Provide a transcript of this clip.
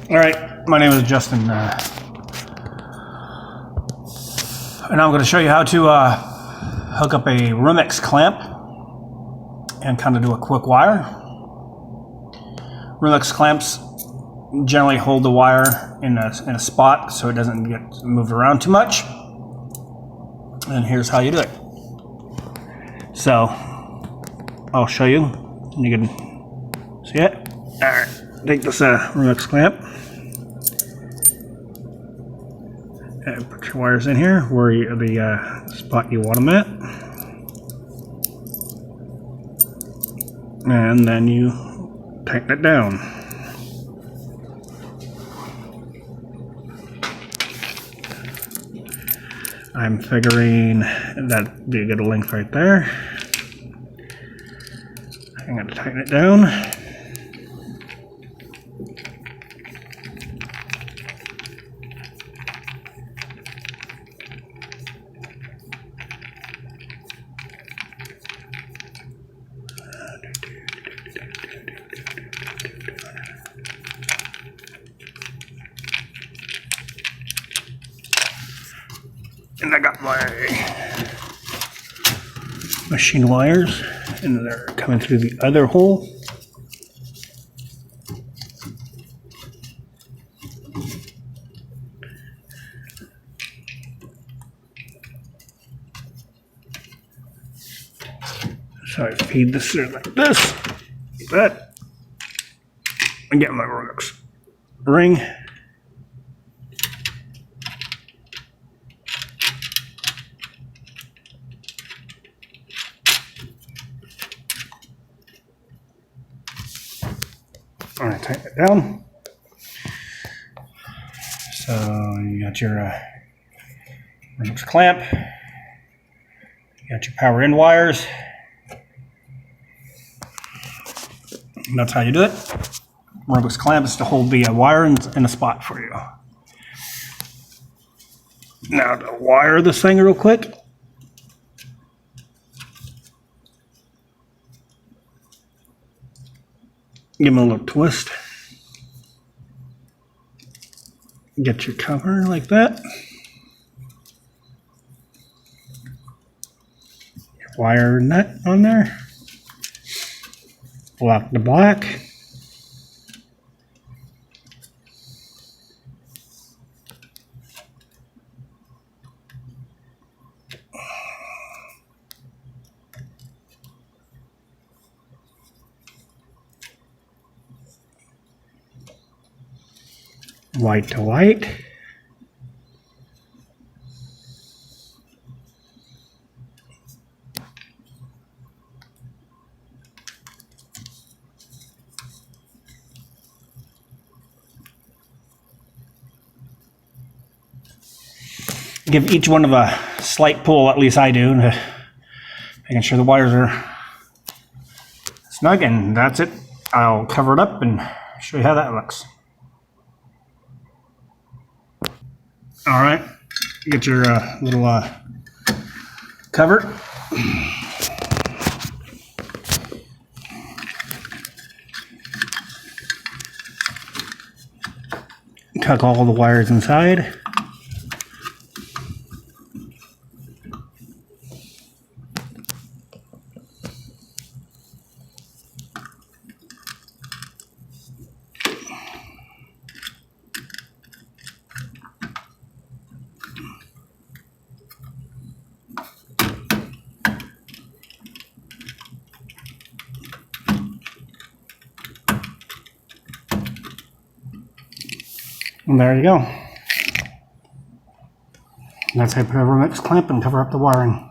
All right, my name is Justin, and I'm going to show you how to hook up a Romex clamp and kind of do a quick wire. Romex clamps generally hold the wire in a spot so it doesn't get moved around too much. And here's how you do it. So I'll show you. You can see it. All right, take this Romex clamp and put your wires in here where the spot you want them at, and then you tighten it down. I'm figuring that'd be a good length right there. I'm going to tighten it down. And I got my machine wires, and they're coming through the other hole. So I feed this through like this, like that. I get my Romex ring. All right, tighten it down. So you got your Romex clamp. You got your power in wires. And that's how you do it. Romex clamp is to hold the wire in a spot for you. Now to wire this thing real quick. Give them a little twist. Get your cover like that. Your wire nut on there. Block the black. White to white. Give each one of a slight pull, at least I do, making sure the wires are snug, and that's it. I'll cover it up and show you how that looks. All right, get your little cover. Tuck all the wires inside. And there you go. That's how you put a Romex clamp and cover up the wiring.